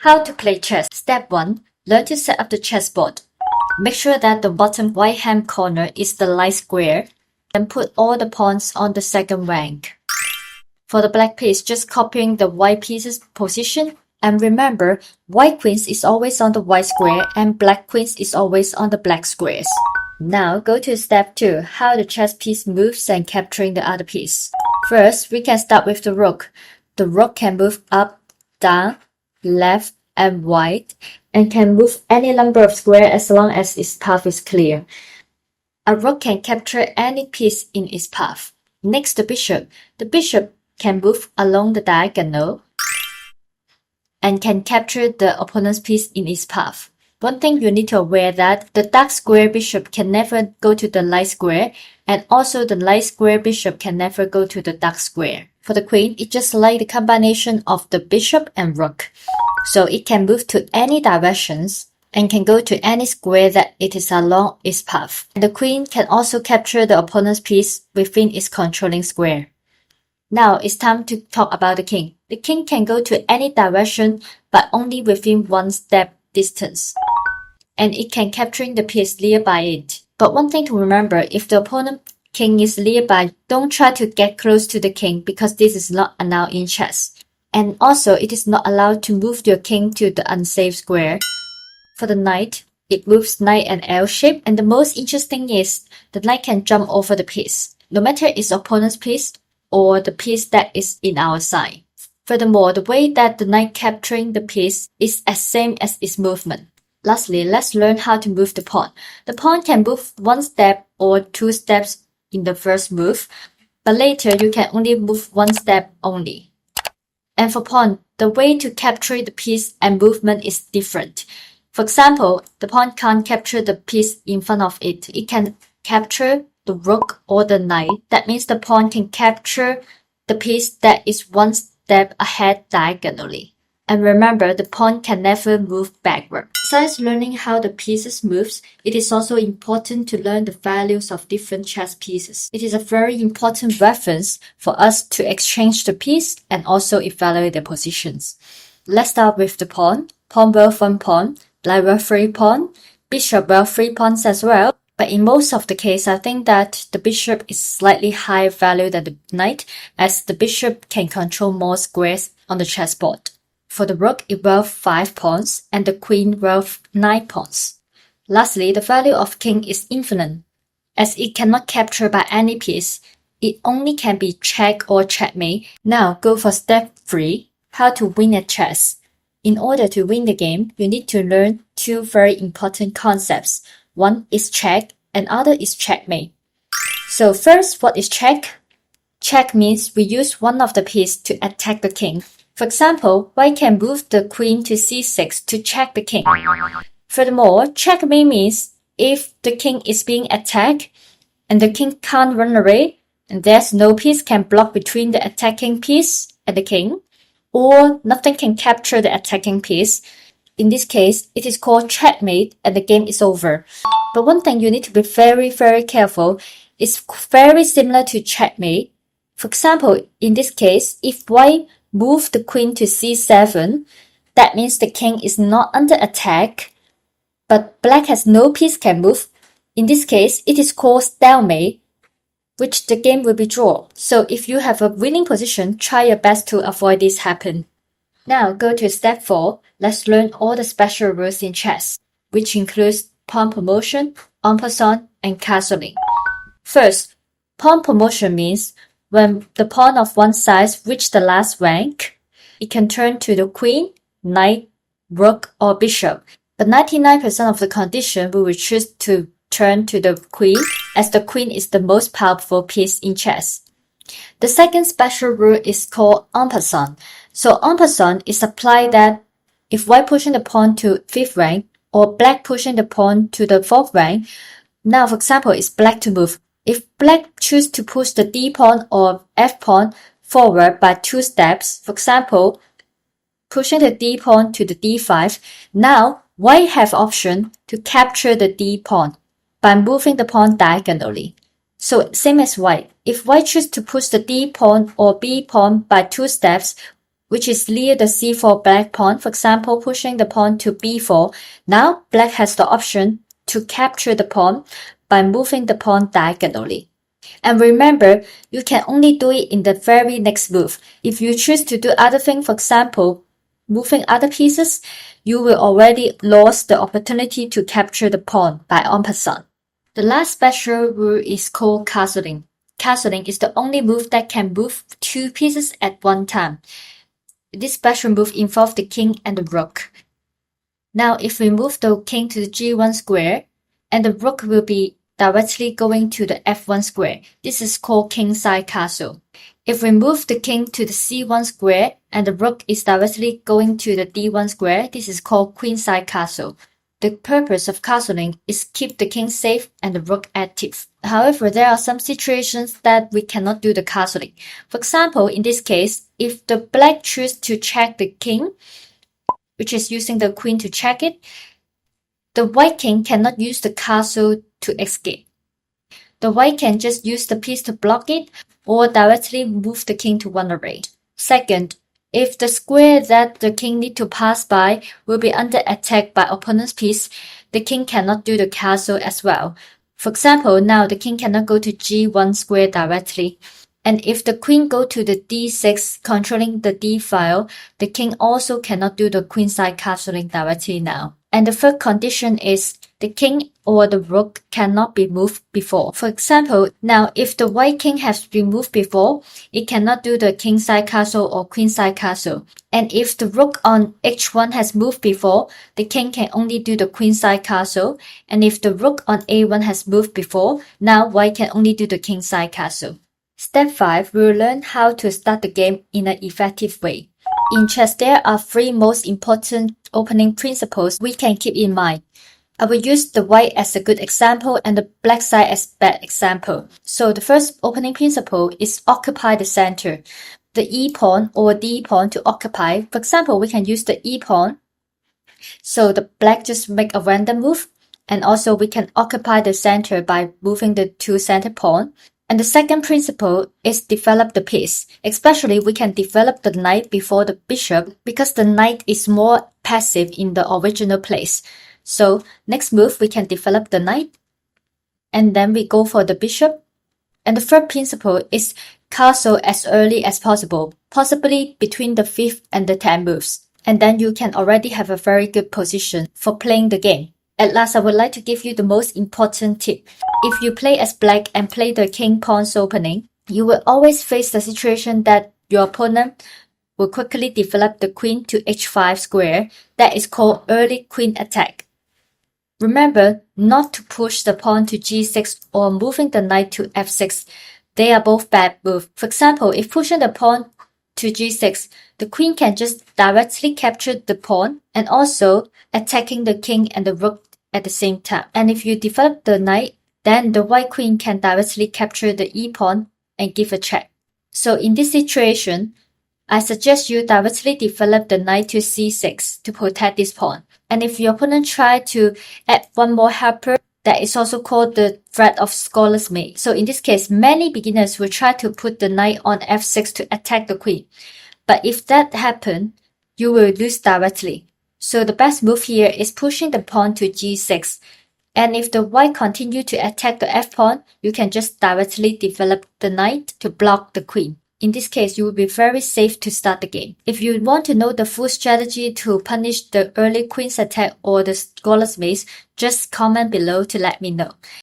How to play chess. Step 1. Learn to set up the chessboard. Make sure that the bottom right-hand corner is the light square, and put all the pawns on the second rank. For the black piece, just copying the white piece's position, and remember, white queens is always on the white square and black queens is always on the black squares. Now go to step 2, how the chess piece moves and capturing the other piece. First, we can start with the rook. The rook can move up, down, left, and right, and can move any number of squares as long as its path is clear. A rook can capture any piece in its path. Next, the bishop. The bishop can move along the diagonal and can capture the opponent's piece in its path. One thing you need to aware that the dark square bishop can never go to the light square, and also the light square bishop can never go to the dark square. For the queen, it's just like the combination of the bishop and rook. So it can move to any directions and can go to any square that it is along its path. And the queen can also capture the opponent's piece within its controlling square. Now it's time to talk about the king. The king can go to any direction but only within one step distance, and it can capture the piece nearby it. But one thing to remember, if the opponent king is nearby, don't try to get close to the king because this is not allowed in chess. And also, it is not allowed to move your king to the unsafe square. For the knight, it moves knight and L shape, and the most interesting is the knight can jump over the piece, no matter its opponent's piece or the piece that is in our side. Furthermore, the way that the knight capturing the piece is as same as its movement. Lastly, let's learn how to move the pawn. The pawn can move one step or two steps in the first move, but later you can only move one step only. And for pawn, the way to capture the piece and movement is different. For example, the pawn can't capture the piece in front of it. It can capture the rook or the knight. That means the pawn can capture the piece that is one step ahead diagonally. And remember, the pawn can never move backward. Besides learning how the pieces moves, it is also important to learn the values of different chess pieces. It is a very important reference for us to exchange the piece and also evaluate their positions. Let's start with the pawn. Pawn well 1 pawn, black well 3 pawn, bishop well 3 pawns as well. But in most of the case, I think that the bishop is slightly higher value than the knight, as the bishop can control more squares on the chessboard. For the rook, it wealth 5 pawns, and the queen wealth 9 pawns. Lastly, the value of king is infinite. As it cannot capture by any piece, it only can be check or checkmate. Now go for step 3, how to win at chess. In order to win the game, you need to learn two very important concepts. One is check and other is checkmate. So first, what is check? Check means we use one of the pieces to attack the king. For example, white can move the queen to c6 to check the king. Furthermore, checkmate means if the king is being attacked and the king can't run away, and there's no piece can block between the attacking piece and the king, or nothing can capture the attacking piece. In this case, it is called checkmate and the game is over. But one thing you need to be very, very careful is very similar to checkmate. For example, in this case, if white move the queen to c7, that means the king is not under attack, but black has no piece can move. In this case, it is called stalemate, which the game will be drawn. So if you have a winning position, try your best to avoid this happen. Now go to step 4. Let's learn all the special rules in chess, which includes pawn promotion, en passant, and castling. First, pawn promotion means when the pawn of one side reaches the last rank, it can turn to the queen, knight, rook, or bishop. But 99% of the condition we will choose to turn to the queen, as the queen is the most powerful piece in chess. The second special rule is called en passant. So en passant is applied that if white pushing the pawn to 5th rank or black pushing the pawn to the 4th rank, now for example, it's black to move. If black choose to push the d pawn or f pawn forward by 2 steps, for example, pushing the d pawn to the d5, now white have option to capture the d pawn by moving the pawn diagonally. So same as white, if white choose to push the d pawn or b pawn by 2 steps, which is near the c4 black pawn, for example, pushing the pawn to b4. Now, black has the option to capture the pawn by moving the pawn diagonally. And remember, you can only do it in the very next move. If you choose to do other things, for example, moving other pieces, you will already lost the opportunity to capture the pawn by en passant. The last special rule is called castling. Castling is the only move that can move two pieces at one time. This special move involves the king and the rook. Now, if we move the king to the g1 square, and the rook will be directly going to the f1 square, this is called kingside castle. If we move the king to the c1 square, and the rook is directly going to the d1 square, this is called queenside castle. The purpose of castling is keep the king safe and the rook active. However, there are some situations that we cannot do the castling. For example, in this case, if the black choose to check the king, which is using the queen to check it, the white king cannot use the castle to escape. The white can just use the piece to block it or directly move the king to 108. Second, if the square that the king need to pass by will be under attack by opponent's piece, the king cannot do the castle as well. For example, now the king cannot go to g1 square directly. And if the queen go to the d6 controlling the d file, the king also cannot do the queenside castling directly now. And the third condition is the king or the rook cannot be moved before. For example, now if the white king has been moved before, it cannot do the kingside castle or queenside castle. And if the rook on h1 has moved before, the king can only do the queenside castle. And if the rook on a1 has moved before, now white can only do the kingside castle. Step 5, we will learn how to start the game in an effective way. In chess, there are 3 most important opening principles we can keep in mind. I will use the white as a good example and the black side as bad example. So the first opening principle is occupy the center. The E pawn or D pawn to occupy. For example, we can use the E pawn. So the black just make a random move. And also we can occupy the center by moving the 2 center pawn. And the second principle is develop the piece. Especially we can develop the knight before the bishop because the knight is more passive in the original place. So next move we can develop the knight and then we go for the bishop. And the third principle is castle as early as possible, possibly between the 5th and the 10th moves. And then you can already have a very good position for playing the game. At last, I would like to give you the most important tip. If you play as black and play the king pawns opening, you will always face the situation that your opponent will quickly develop the queen to h5 square. That is called early queen attack. Remember not to push the pawn to g6 or moving the knight to f6. They are both bad moves. For example, if pushing the pawn to g6, the queen can just directly capture the pawn and also attacking the king and the rook at the same time. And if you develop the knight, then the white queen can directly capture the e pawn and give a check. So in this situation, I suggest you directly develop the knight to c6 to protect this pawn. And if your opponent try to add one more helper, that is also called the threat of scholar's mate. So in this case, many beginners will try to put the knight on f6 to attack the queen. But if that happens, you will lose directly. So the best move here is pushing the pawn to g6. And if the white continue to attack the f-pawn, you can just directly develop the knight to block the queen. In this case, you will be very safe to start the game. If you want to know the full strategy to punish the early queen's attack or the scholar's mace, just comment below to let me know.